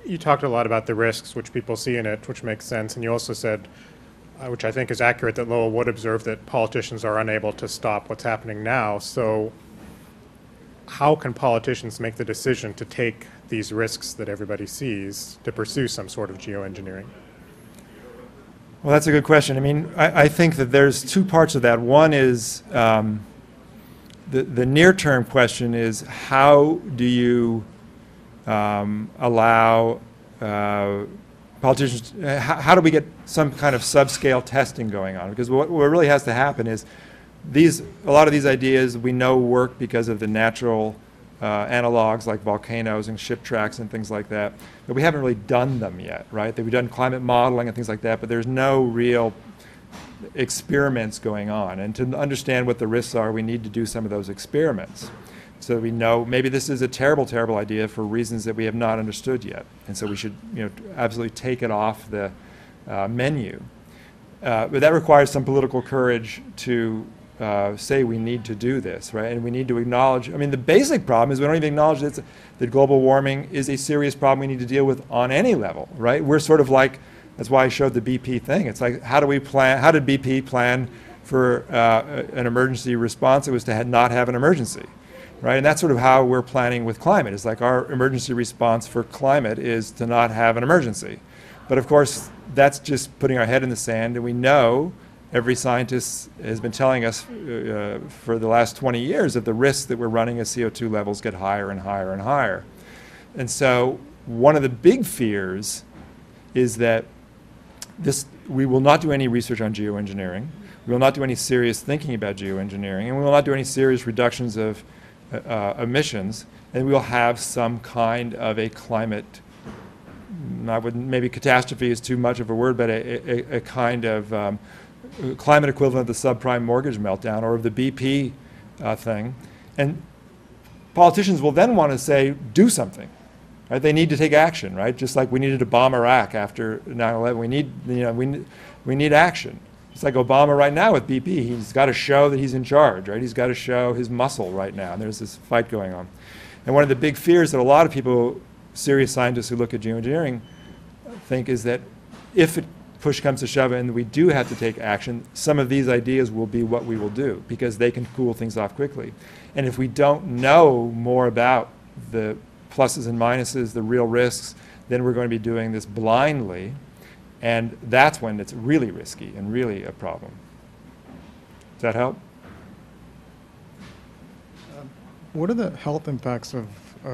You talked a lot about the risks which people see in it, which makes sense, and you also said, which I think is accurate, that Lowell would observe that politicians are unable to stop what's happening now. So how can politicians make the decision to take these risks that everybody sees to pursue some sort of geoengineering? Well, that's a good question. I mean, I think that there's two parts of that. One is the near-term question is how do you allow politicians, how do we get some kind of subscale testing going on? Because what really has to happen is a lot of these ideas we know work because of the natural analogs like volcanoes and ship tracks and things like that, but we haven't really done them yet, right? We've done climate modeling and things like that, but there's no real experiments going on. And to understand what the risks are, we need to do some of those experiments. So we know maybe this is a terrible, terrible idea for reasons that we have not understood yet. And so we should absolutely take it off the menu. But that requires some political courage to say we need to do this, right? And we need to acknowledge, I mean, the basic problem is we don't even acknowledge that global warming is a serious problem we need to deal with on any level, right? We're sort of like, that's why I showed the BP thing. It's like, how did BP plan for an emergency response? It was to not have an emergency. Right, and that's sort of how we're planning with climate. It's like our emergency response for climate is to not have an emergency. But of course, that's just putting our head in the sand, and we know, every scientist has been telling us for the last 20 years of the risks that we're running as CO2 levels get higher and higher and higher. And so one of the big fears is that we will not do any research on geoengineering, we will not do any serious thinking about geoengineering, and we will not do any serious reductions of emissions, and we'll have some kind of a climate, maybe catastrophe is too much of a word, but a kind of climate equivalent of the subprime mortgage meltdown or of the BP thing. And politicians will then want to say, do something. Right? They need to take action, right? Just like we needed to bomb Iraq after 9/11. We need action. It's like Obama right now with BP. He's got to show that he's in charge, right? He's got to show his muscle right now, and there's this fight going on. And one of the big fears that a lot of people, serious scientists who look at geoengineering, think is that if push comes to shove and we do have to take action, some of these ideas will be what we will do because they can cool things off quickly. And if we don't know more about the pluses and minuses, the real risks, then we're going to be doing this blindly, and that's when it's really risky and really a problem. Does that help? What are the health impacts of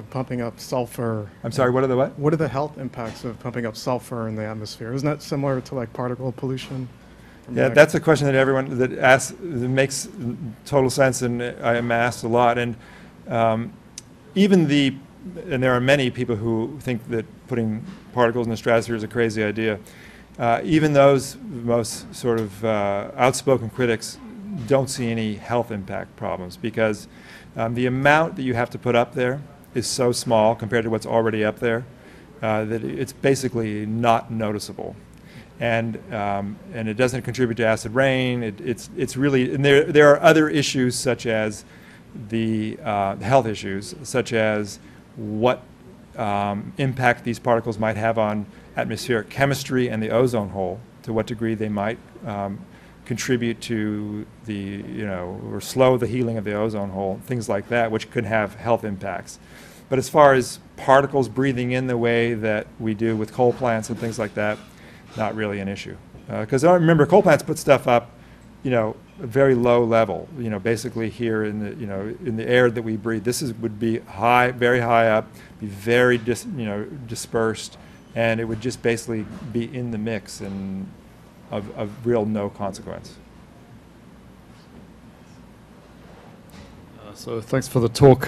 pumping up sulfur? I'm sorry, what are the what? What are the health impacts of pumping up sulfur in the atmosphere? Isn't that similar to like particle pollution? Yeah, that's a question that everyone that asks, that makes total sense, and I am asked a lot. And and there are many people who think that putting particles in the stratosphere is a crazy idea. Even those most sort of outspoken critics don't see any health impact problems because the amount that you have to put up there is so small compared to what's already up there that it's basically not noticeable. And it doesn't contribute to acid rain. It's really, and there are other issues such as the health issues, such as what impact these particles might have on atmospheric chemistry and the ozone hole, to what degree they might contribute to the, or slow the healing of the ozone hole, things like that, which could have health impacts. But as far as particles breathing in the way that we do with coal plants and things like that, not really an issue. Because remember, coal plants put stuff up, a very low level, basically here in the, in the air that we breathe. This would be high, very high up, be very dispersed, and it would just basically be in the mix and of real no consequence. So thanks for the talk.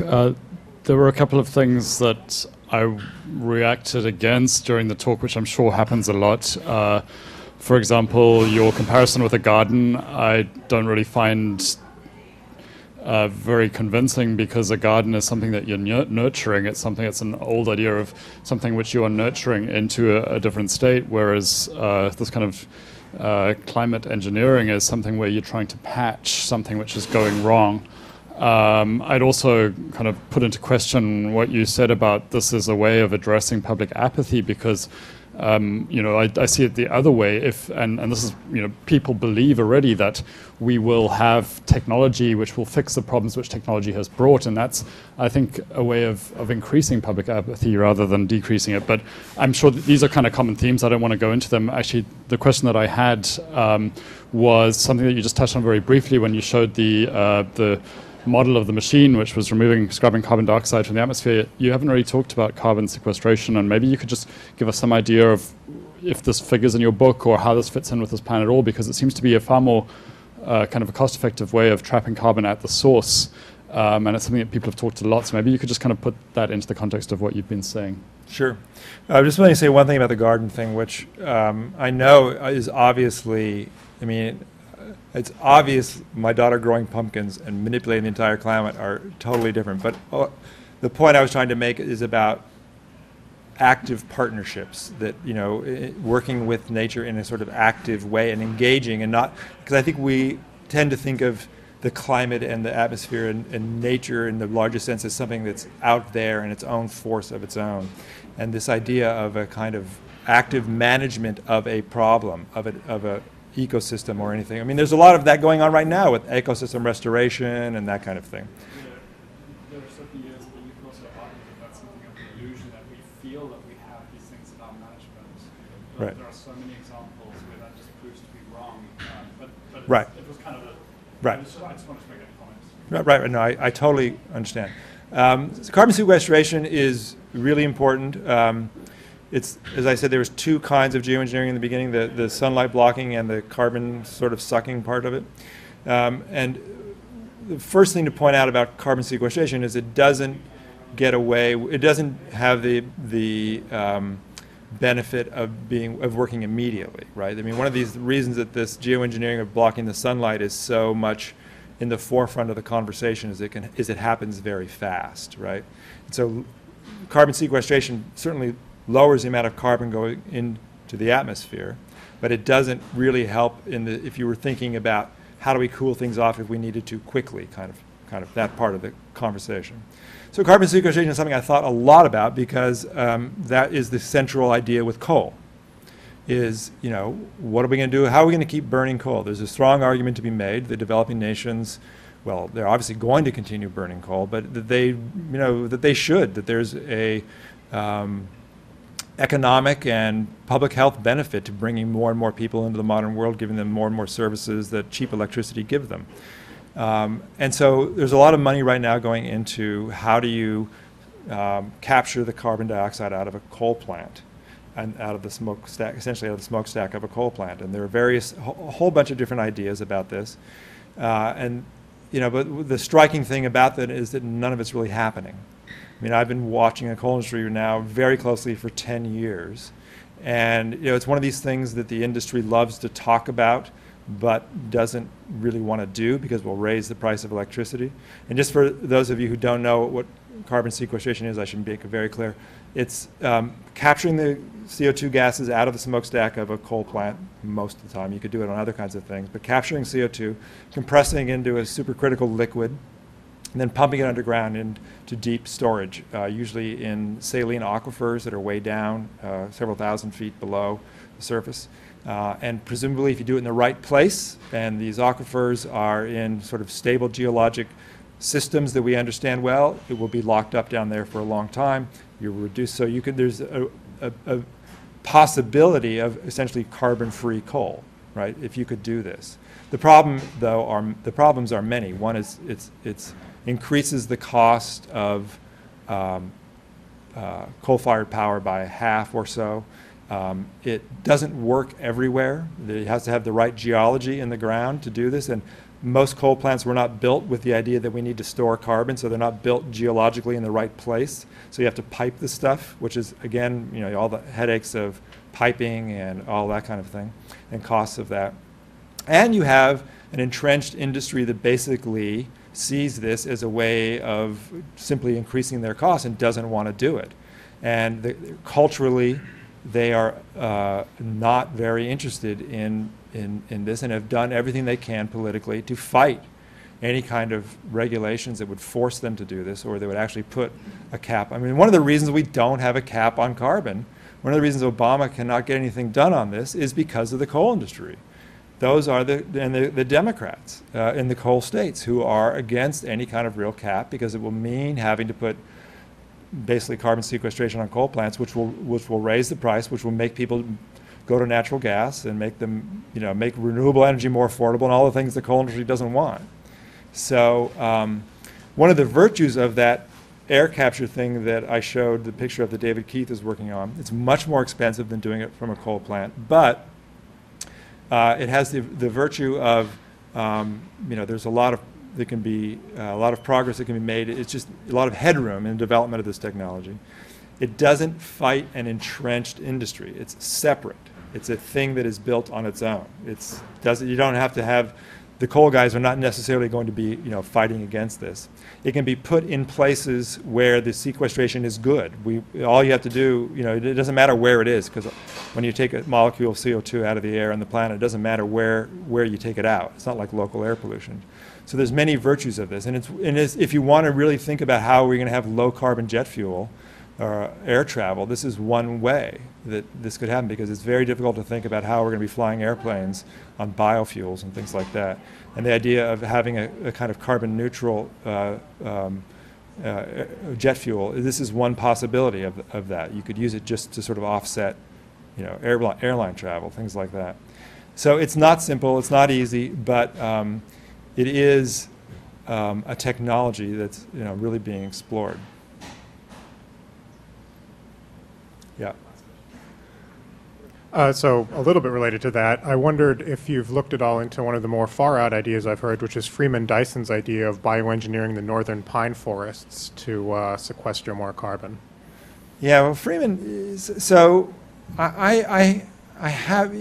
There were a couple of things that I reacted against during the talk, which I'm sure happens a lot. For example, your comparison with a garden, I don't really find very convincing, because a garden is something that you're nurturing. It's something that's an old idea of something which you are nurturing into a different state, whereas this kind of climate engineering is something where you're trying to patch something which is going wrong. I'd also kind of put into question what you said about this as a way of addressing public apathy, because I see it the other way. And this is, people believe already that we will have technology which will fix the problems which technology has brought, and that's, I think, a way of increasing public apathy rather than decreasing it. But I'm sure that these are kind of common themes. I don't want to go into them. Actually, the question that I had was something that you just touched on very briefly when you showed the model of the machine, which was scrubbing carbon dioxide from the atmosphere. You haven't really talked about carbon sequestration, and maybe you could just give us some idea of if this figures in your book or how this fits in with this plan at all, because it seems to be a far more kind of a cost-effective way of trapping carbon at the source, and it's something that people have talked a lot, so maybe you could just kind of put that into the context of what you've been saying. Sure. I just want to say one thing about the garden thing, which I know is obviously, it's obvious my daughter growing pumpkins and manipulating the entire climate are totally different. But the point I was trying to make is about active partnerships, that, working with nature in a sort of active way and engaging, and not, because I think we tend to think of the climate and the atmosphere and nature in the largest sense as something that's out there and its own force of its own. And this idea of a kind of active management of a problem, of a ecosystem or anything. There's a lot of that going on right now with ecosystem restoration and that kind of thing. There are certain years that you could also argue that that's something of an illusion, that we feel that we have these things in our management. But Right. there are so many examples where that just proves to be wrong. But Right. It was kind of a... Right. I just wanted to make that comment. Right. No, I totally understand. Carbon sequestration is really important. It's, as I said, there was two kinds of geoengineering in the beginning, the sunlight blocking and the carbon sort of sucking part of it. And the first thing to point out about carbon sequestration is it doesn't have the benefit of working immediately, right? One of these reasons that this geoengineering of blocking the sunlight is so much in the forefront of the conversation is it happens very fast, right? And so carbon sequestration certainly lowers the amount of carbon going into the atmosphere, but it doesn't really help if you were thinking about how do we cool things off if we needed to quickly, kind of that part of the conversation. So carbon sequestration is something I thought a lot about, because that is the central idea with coal. is, you know, what are we going to do? How are we going to keep burning coal? There's a strong argument to be made. The developing nations, well, they're obviously going to continue burning coal, but that they, you know, that they should, that there's a economic and public health benefit to bringing more and more people into the modern world, giving them more and more services that cheap electricity gives them. And so there's a lot of money right now going into how do you capture the carbon dioxide out of a coal plant and out of the smokestack, essentially out of the smokestack of a coal plant. And there are a whole bunch of different ideas about this. And, you know, but the striking thing about that is that none of it's really happening. I mean, I've been watching the coal industry now very closely for 10 years. And, you know, it's one of these things that the industry loves to talk about, but doesn't really want to do because we'll raise the price of electricity. And just for those of you who don't know what carbon sequestration is, I should make it very clear. It's capturing the CO2 gases out of the smokestack of a coal plant most of the time. You could do it on other kinds of things, but capturing CO2, compressing into a supercritical liquid, and then pumping it underground into deep storage, usually in saline aquifers that are way down, several thousand feet below the surface. And presumably if you do it in the right place, and these aquifers are in sort of stable geologic systems that we understand well, it will be locked up down there for a long time. You reduce, so you can, there's a possibility of essentially carbon-free coal, right, if you could do this. The problem, though, the problems are many. One is it's increases the cost of coal-fired power by half or so. It doesn't work everywhere. It has to have the right geology in the ground to do this, and most coal plants were not built with the idea that we need to store carbon, so they're not built geologically in the right place. So you have to pipe the stuff, which is, again, you know, all the headaches of piping and all that kind of thing, and costs of that. And you have an entrenched industry that basically sees this as a way of simply increasing their costs and doesn't want to do it. And culturally, they are not very interested in this, and have done everything they can politically to fight any kind of regulations that would force them to do this, or they would actually put a cap. I mean, one of the reasons we don't have a cap on carbon, one of the reasons Obama cannot get anything done on this is because of the coal industry. Those are the Democrats in the coal states who are against any kind of real cap, because it will mean having to put basically carbon sequestration on coal plants, which will raise the price, which will make people go to natural gas and make them, you know, make renewable energy more affordable, and all the things the coal industry doesn't want. So one of the virtues of that air capture thing that I showed the picture of that David Keith is working on, it's much more expensive than doing it from a coal plant, but it has the virtue of, you know, there's a lot of, there can be a lot of progress that can be made. It's just a lot of headroom in development of this technology. It doesn't fight an entrenched industry. It's separate. It's a thing that is built on its own. You don't have to have, the coal guys are not necessarily going to be, you know, fighting against this. It can be put in places where the sequestration is good. All you have to do, you know, it doesn't matter where it is, because when you take a molecule of CO2 out of the air on the planet, it doesn't matter where you take it out. It's not like local air pollution. So there's many virtues of this. And if you want to really think about how we're going to have low carbon jet fuel or air travel, this is one way that this could happen, because it's very difficult to think about how we're going to be flying airplanes on biofuels and things like that. And the idea of having a kind of carbon neutral jet fuel, this is one possibility of that. You could use it just to sort of offset, you know, airline travel, things like that. So it's not simple, it's not easy, but it is a technology that's, you know, really being explored. Yeah. So a little bit related to that, I wondered if you've looked at all into one of the more far-out ideas I've heard, which is Freeman Dyson's idea of bioengineering the northern pine forests to sequester more carbon. Yeah, well, Freeman is, so I have,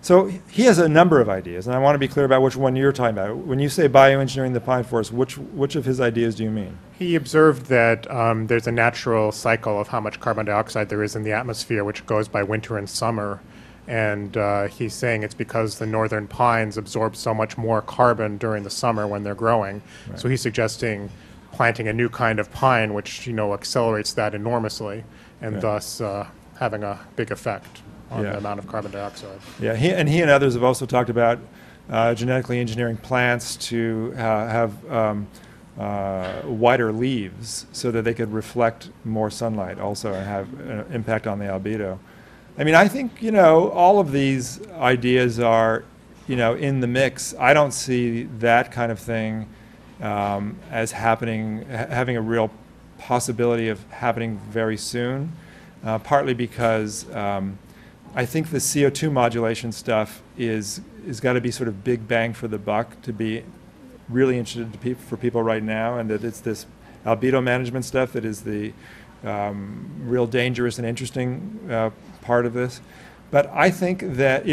so he has a number of ideas, and I want to be clear about which one you're talking about. When you say bioengineering the pine forest, which of his ideas do you mean? He observed that there's a natural cycle of how much carbon dioxide there is in the atmosphere, which goes by winter and summer. And he's saying it's because the northern pines absorb so much more carbon during the summer when they're growing. Right. So he's suggesting planting a new kind of pine, which, you know, accelerates that enormously, and thus having a big effect. on Yeah. the amount of carbon dioxide. Yeah, he and others have also talked about genetically engineering plants to have wider leaves so that they could reflect more sunlight also and have an impact on the albedo. I mean, I think, all of these ideas are, in the mix. I don't see that kind of thing as happening, having a real possibility of happening very soon, partly because I think the CO2 modulation stuff is got to be sort of big bang for the buck to be really interested for people right now, and that it's this albedo management stuff that is the real dangerous and interesting part of this. But I think that,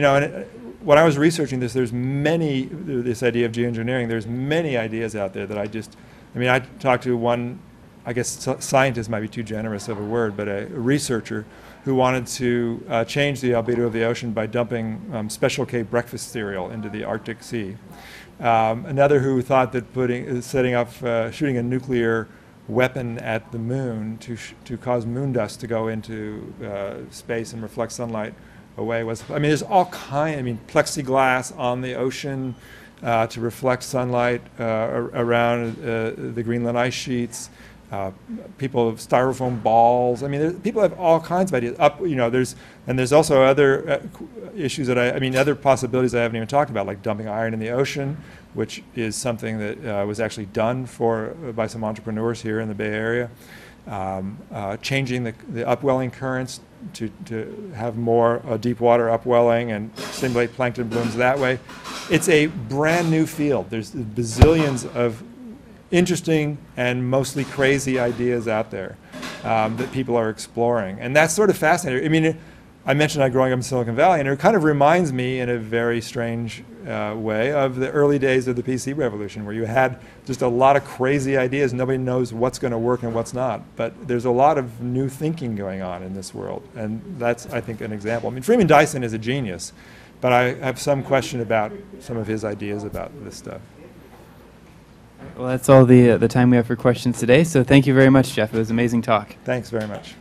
when I was researching this, this idea of geoengineering, there's many ideas out there that I talked to one, I guess scientist might be too generous of a word, but a researcher who wanted to change the albedo of the ocean by dumping Special K breakfast cereal into the Arctic Sea. Another who thought that shooting a nuclear weapon at the moon to cause moon dust to go into space and reflect sunlight away there's all plexiglass on the ocean to reflect sunlight around the Greenland ice sheets. People have styrofoam balls. People have all kinds of ideas. There's also other issues other possibilities I haven't even talked about, like dumping iron in the ocean, which is something that was actually done by some entrepreneurs here in the Bay Area. Changing the upwelling currents to have more deep water upwelling and stimulate plankton blooms that way. It's a brand new field. There's bazillions of interesting and mostly crazy ideas out there that people are exploring. And that's sort of fascinating. I mentioned I'm growing up in Silicon Valley, and it kind of reminds me in a very strange way of the early days of the PC revolution, where you had just a lot of crazy ideas. Nobody knows what's going to work and what's not. But there's a lot of new thinking going on in this world. And that's, I think, an example. Freeman Dyson is a genius, but I have some question about some of his ideas about this stuff. Well, that's all the time we have for questions today. So thank you very much, Jeff. It was an amazing talk. Thanks very much.